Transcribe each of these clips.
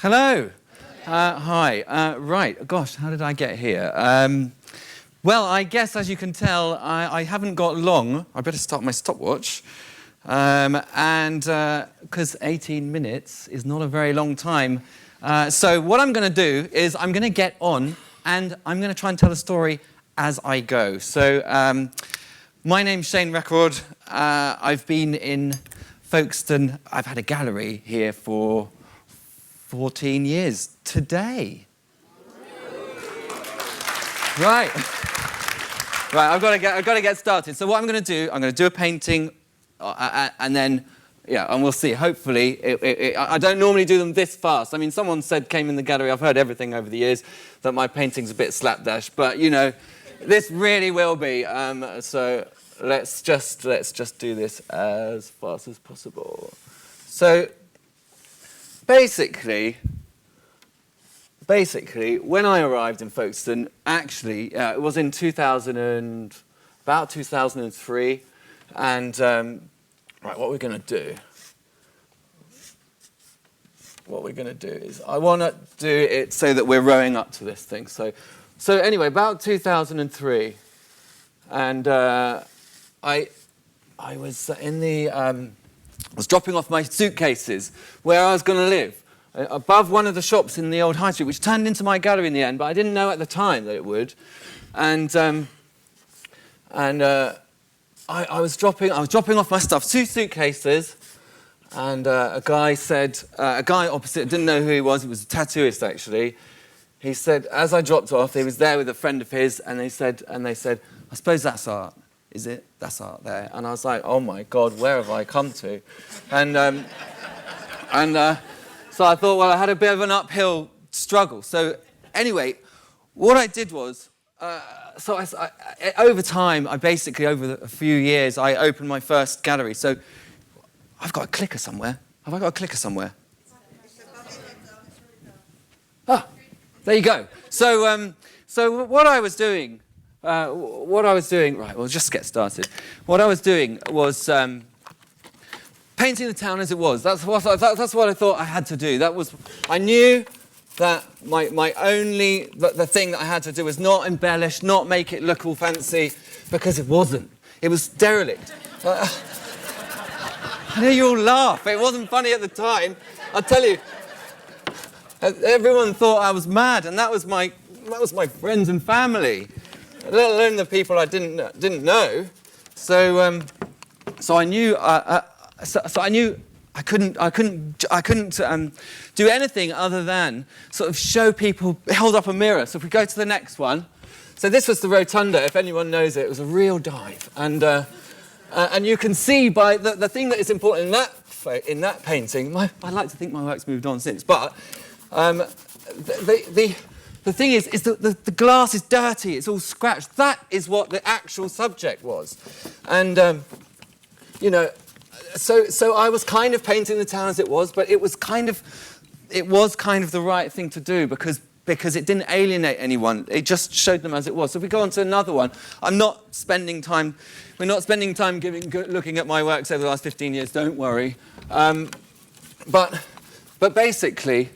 Hello. Hi. Right. Gosh, how did I get here? Well, I guess, as you can tell, I haven't got long. I better start my stopwatch. Because 18 minutes is not a very long time. So what I'm going to do is I'm going to get on and I'm going to try and tell a story as I go. So my name's Shane Record. I've been in Folkestone. I've had a gallery here for 14 years today. Right. I've got to get started. So what I'm going to do a painting, and then, and we'll see. Hopefully, I don't normally do them this fast. I mean, someone came in the gallery. I've heard everything over the years that my painting's a bit slapdash, but this really will be. So let's just do this as fast as possible. So basically, when I arrived in Folkestone, actually, it was in about 2003, and right, what we're going to do is I want to do it so that we're rowing up to this thing. So anyway, about 2003, and I was I was dropping off my suitcases where I was going to live, above one of the shops in the old high street, which turned into my gallery in the end, but I didn't know at the time that it would. And I was dropping off my stuff, 2 suitcases, and a guy opposite, didn't know who he was a tattooist actually. He said, as I dropped off, he was there with a friend of his, and they said, I suppose that's art, is it? That's art there. And I was like, oh my God, where have I come to? So I thought, well, I had a bit of an uphill struggle. So anyway, what I did was, over time, over a few years, I opened my first gallery. So I've got a clicker somewhere. Have I got a clicker somewhere? Ah, there you go. So what I was doing, right, we'll just get started. What I was doing was painting the town as it was. That's what I thought I had to do. I knew that the thing that I had to do was not embellish, not make it look all fancy, because it wasn't. It was derelict. I know you all laugh. It wasn't funny at the time. I'll tell you. Everyone thought I was mad, and that was my friends and family, let alone the people I didn't know. So I knew. So I knew I couldn't do anything other than sort of show people, hold up a mirror. So if we go to the next one, so this was the rotunda. If anyone knows it, it was a real dive, and you can see by the thing that is important in that painting. I like to think my work's moved on since, but the thing is that the glass is dirty. It's all scratched. That is what the actual subject was, and So I was kind of painting the town as it was, but it was kind of the right thing to do because it didn't alienate anyone. It just showed them as it was. So if we go on to another one, we're not spending time looking at my works over the last 15 years. Don't worry. But basically,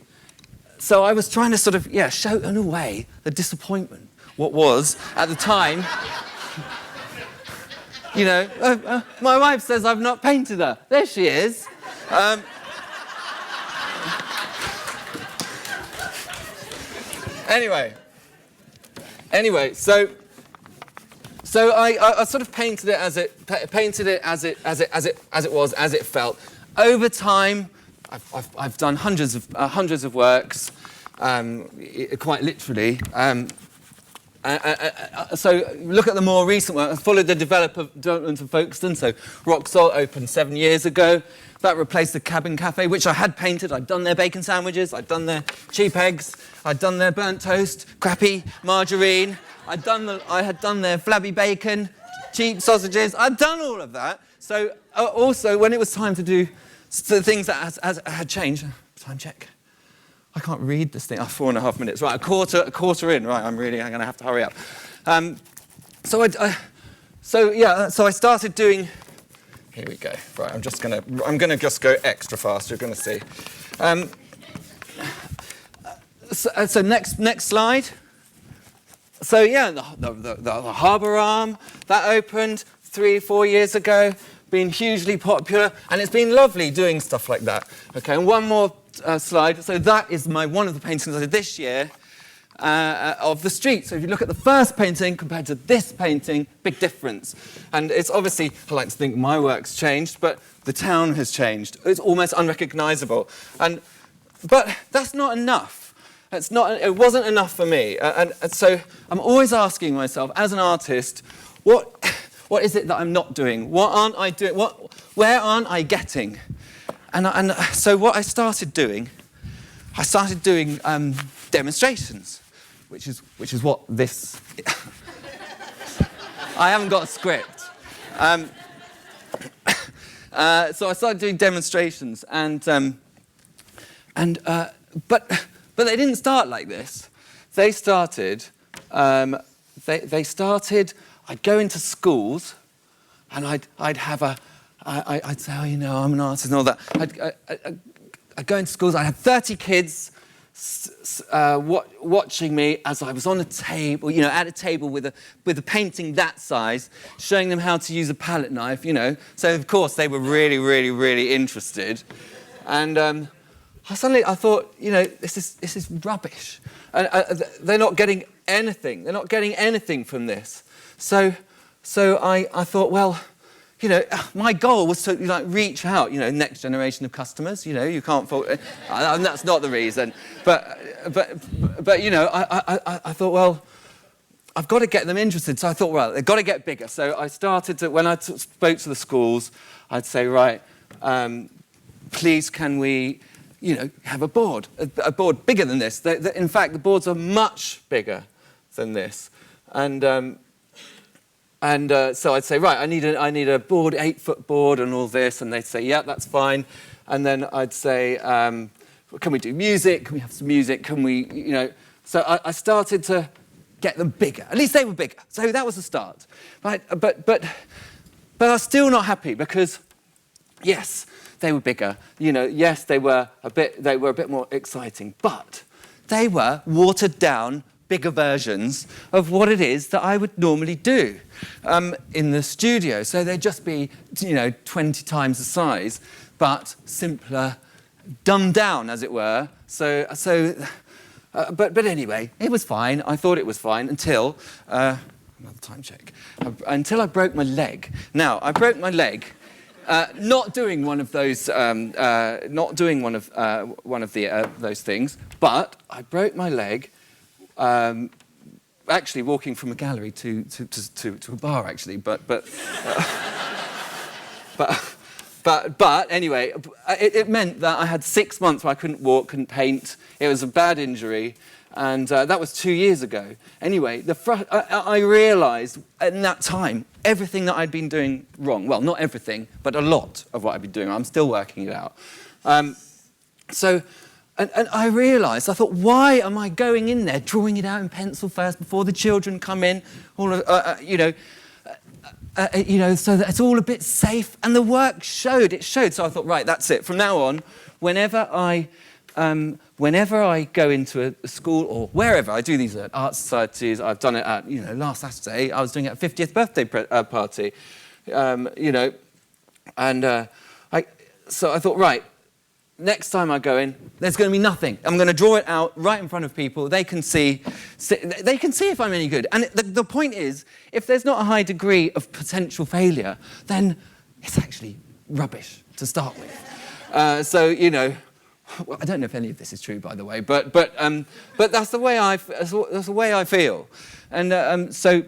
so I was trying to sort of show in a way the disappointment what was at the time. My wife says I've not painted her. There she is. Anyway, so I sort of painted it as it was, as it felt. Over time, I've done hundreds of works, quite literally. So look at the more recent work. I followed the development of Folkestone. So Rock Salt opened 7 years ago. That replaced the Cabin Cafe, which I had painted. I'd done their bacon sandwiches. I'd done their cheap eggs. I'd done their burnt toast, crappy margarine. I had done their flabby bacon, cheap sausages. I'd done all of that. So also, when it was time to do the things that had changed, time check. I can't read this thing. 4.5 minutes. Right, a quarter in. Right, I'm going to have to hurry up. So I started doing. Here we go. Right, I'm going to just go extra fast. You're going to see. So next slide. So yeah, the harbour arm, that opened 3-4 years ago, been hugely popular, and it's been lovely doing stuff like that. Okay, and one more slide. So that is one of the paintings I did this year of the street. So if you look at the first painting compared to this painting, big difference. And it's obviously, I like to think my work's changed, but the town has changed. It's almost unrecognisable. But that's not enough. It wasn't enough for me. And so I'm always asking myself, as an artist, what is it that I'm not doing? What aren't I doing? Where aren't I getting? And so what I started doing demonstrations, which is what this. I haven't got a script. So I started doing demonstrations, but they didn't start like this. They started. They started. I'd go into schools, and I'd say, oh, you know, I'm an artist and all that. I'd go into schools. I had 30 kids watching me as I was on a table, you know, at a table with a painting that size, showing them how to use a palette knife, you know. So of course they were really, really, really interested, and I thought, you know, this is rubbish. They're not getting anything. They're not getting anything from this. So I thought, well, you know, my goal was to reach out, you know, next generation of customers. You know, you can't fault. And that's not the reason, but you know, I thought, well, I've got to get them interested. So I thought, well, they've got to get bigger. So I started to, when I spoke to the schools, I'd say, right, please, can we, you know, have a board bigger than this. In fact, the boards are much bigger than this, and so I'd say, right, I need a board, 8-foot board, and all this, and they'd say, yeah, that's fine. And then I'd say, can we do music? Can we have some music? Can we, you know? So I started to get them bigger. At least they were bigger. So that was the start. But I was still not happy because, yes, they were bigger. You know, yes, they were a bit more exciting, but they were watered down, bigger versions of what it is that I would normally do in the studio. So they'd just be, you know, 20 times the size, but simpler, dumbed down, as it were. But anyway, it was fine. I thought it was fine until another time check. Until I broke my leg. Now I broke my leg. Not doing one of those, those things, but I broke my leg. Actually, walking from a gallery to a bar, actually, but anyway, it meant that I had 6 months where I couldn't walk, couldn't paint. It was a bad injury, and that was 2 years ago. Anyway, I realised in that time everything that I'd been doing wrong. Well, not everything, but a lot of what I'd been doing. I'm still working it out. And I realised, I thought, why am I going in there, drawing it out in pencil first before the children come in, you know, so that it's all a bit safe. And the work showed, it showed. So I thought, right, that's it. From now on, whenever I go into a school or wherever, I do these at art societies. I've done it at, you know, last Saturday, I was doing it at a 50th birthday party, you know, and so I thought, right, next time I go in, there's going to be nothing. I'm going to draw it out right in front of people. They can see if I'm any good. And the point is, if there's not a high degree of potential failure, then it's actually rubbish to start with. So, you know, well, I don't know if any of this is true, by the way, but that's the way I feel. And so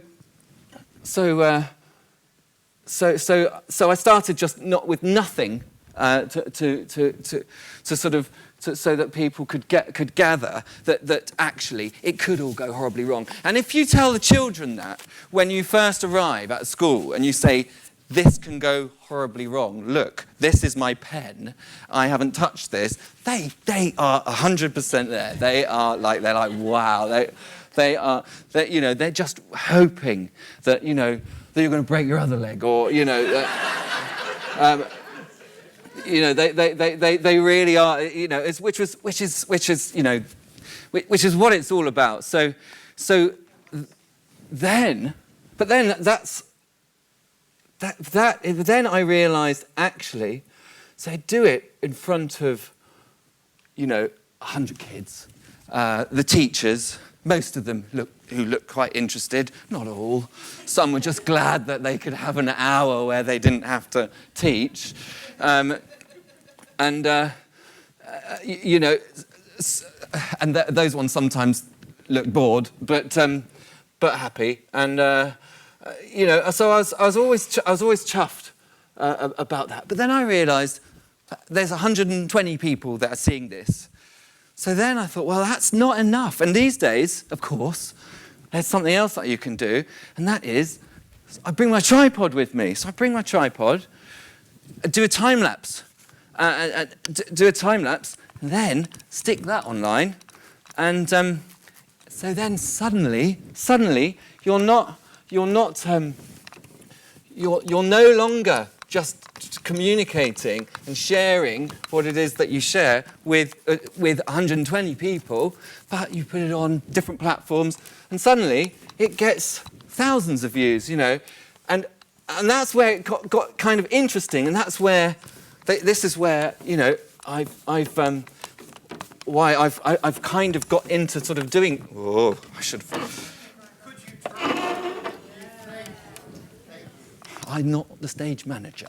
I started just not with nothing. So that people could gather that actually it could all go horribly wrong. And if you tell the children that when you first arrive at school and you say, this can go horribly wrong, look, this is my pen, I haven't touched this, they are 100% there. They're like, wow, you know, they're just hoping that, you know, that you're going to break your other leg, or, you know, you know, they really are, you know, which is, you know, which is what it's all about. Then I realised, actually, so I do it in front of, 100 kids, the teachers, most of them who look quite interested, not all. Some were just glad that they could have an hour where they didn't have to teach. Those ones sometimes look bored, but happy. And so I was always chuffed about that. But then I realised there's 120 people that are seeing this. So then I thought, well, that's not enough. And these days, of course, there's something else that you can do, and that is I bring my tripod with me. So I bring my tripod, do a time lapse, and then stick that online, and so then suddenly you're no longer just communicating and sharing what it is that you share with 120 people, but you put it on different platforms, and suddenly it gets thousands of views, and that's where it got kind of interesting, and that's where this is where I've kind of got into sort of doing. Oh, I should. I'm not the stage manager.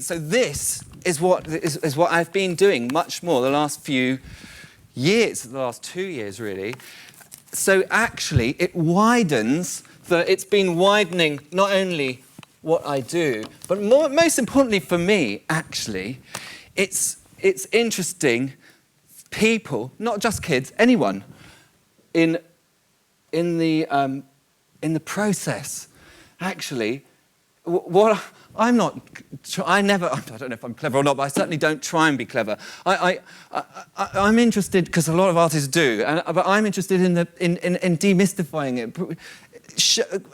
This is what I've been doing much more the last few years, the last 2 years really. So actually, it widens. It's been widening not only what I do, but most importantly for me, actually, it's interesting people, not just kids, anyone, in the process. Actually, what I don't know if I'm clever or not, but I certainly don't try and be clever. I'm interested, because a lot of artists do, but I'm interested in demystifying it,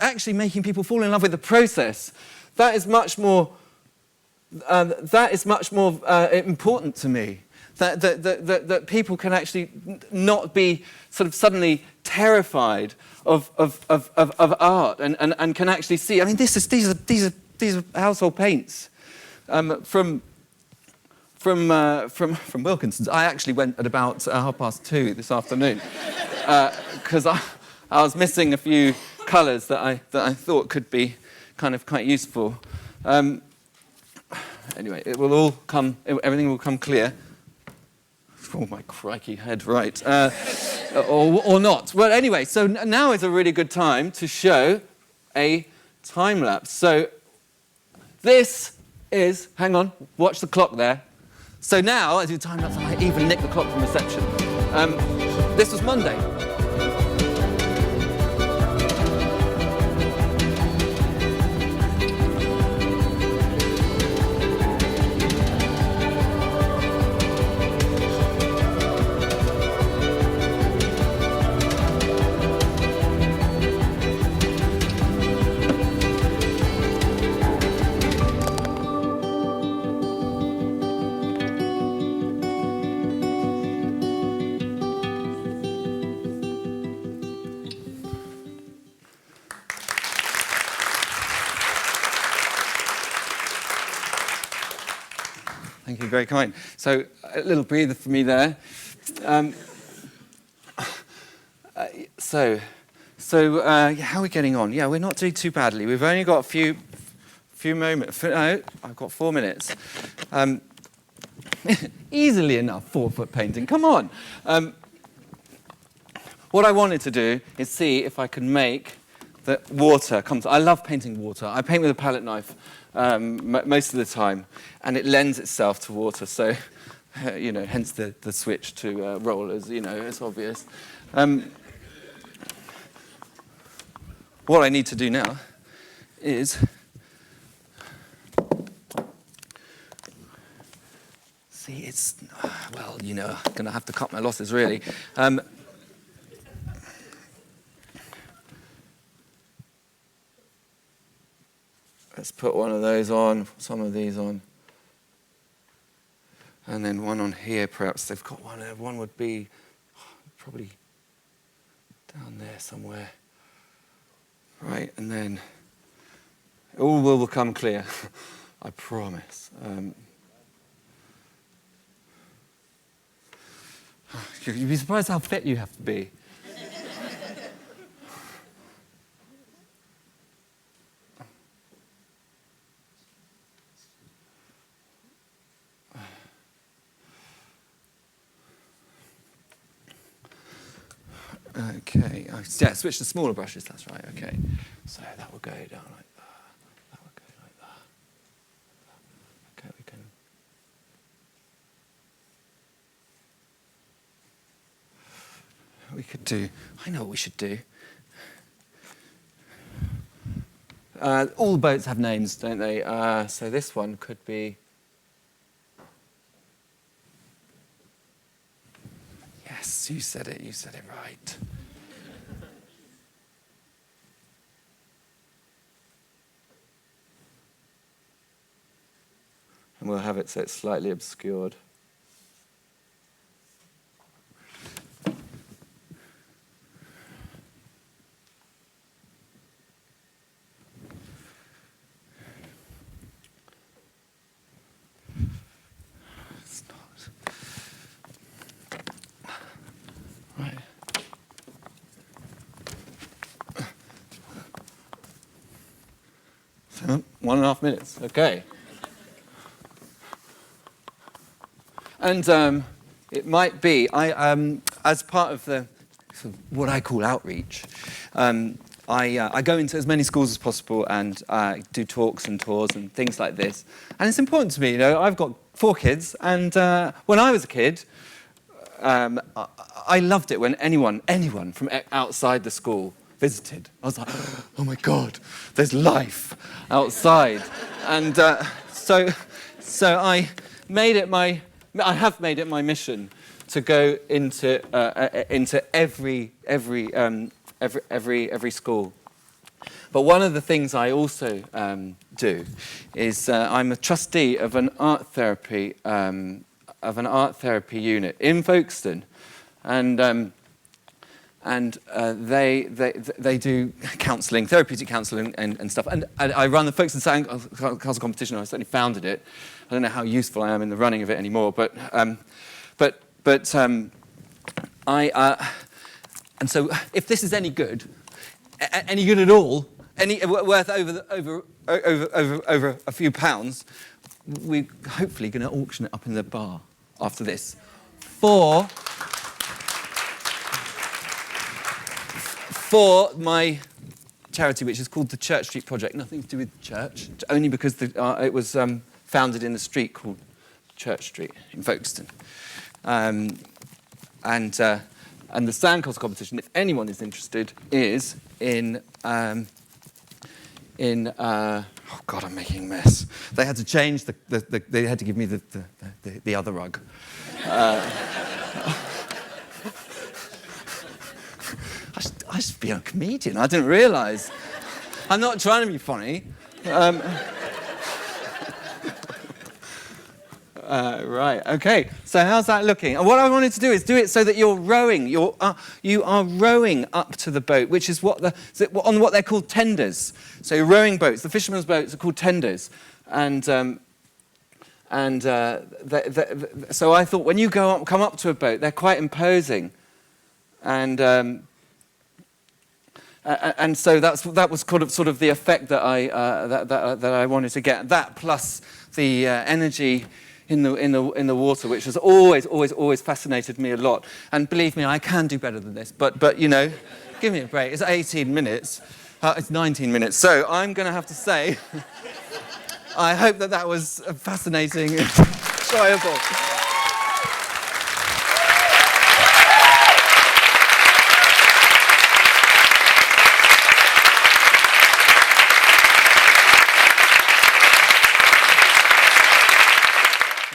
actually making people fall in love with the process. That is much more important to me. That people can actually not be sort of suddenly terrified of art and can actually see. I mean, these are household paints from Wilkinson's. I actually went at about 2:30 this afternoon because I was missing a few colours that I thought could be kind of quite useful. Anyway, everything will come clear. Oh, my crikey head, right. Or not. Well, anyway, so now is a really good time to show a time-lapse. So this is, hang on, watch the clock there. So now, as I do time-lapse, I even nick the clock from reception. This was Monday. Thank you, very kind. So a little breather for me there. How are we getting on? Yeah, we're not doing too badly. We've only got a few moments. No, I've got 4 minutes. Easily enough, 4-foot painting. Come on. What I wanted to do is see if I can make the water come. I love painting water. I paint with a palette knife most of the time, and it lends itself to water. So, hence the switch to rollers. It's obvious. What I need to do now is see. It's I'm going to have to cut my losses really. Let's put one of those on, some of these on. And then one on here, perhaps they've got one. One would be probably down there somewhere. Right, and then it all will become clear, I promise. You'd be surprised how fit you have to be. Okay, yeah, switch to smaller brushes, that's right, okay. So that will go down like that, that will go like that. Okay, we could do, I know what we should do. All boats have names, don't they? So this one could be, yes, you said it right. And we'll have it so it's slightly obscured. It's not. Right. So, 1.5 minutes, okay. And it might be, as part of the sort of what I call outreach, I go into as many schools as possible and do talks and tours and things like this. And it's important to me, you know, I've got 4 kids, and when I was a kid, I loved it when anyone from outside the school visited. I was like, oh my God, there's life outside. And so I have made it my mission to go into every school. But one of the things I also do is I'm a trustee of an art therapy unit in Folkestone, and they do counselling, therapeutic counselling and stuff. And I run the Folkestone Sandcastle competition. I certainly founded it. I don't know how useful I am in the running of it anymore, but and so if this is any good at all, worth over a few pounds, we're hopefully going to auction it up in the bar after this for my charity, which is called the Church Street Project. Nothing to do with church, only because it was founded in a street called Church Street in Folkestone. And the sandcastle competition, if anyone is interested, is in oh God, I'm making a mess. They had to change they had to give me the other rug. I should be a comedian. I didn't realise. I'm not trying to be funny. Right, okay. So how's that looking? And what I wanted to do is do it so that you're rowing. You are rowing up to the boat, which is on what they're called tenders. So rowing boats, the fishermen's boats are called tenders. And so I thought when you come up to a boat, they're quite imposing. And so that was sort of the effect that I wanted to get. That plus the energy in the water, which has always fascinated me a lot. And believe me, I can do better than this. But you know, give me a break. It's 18 minutes. It's 19 minutes. So I'm going to have to say, I hope that was fascinating and enjoyable.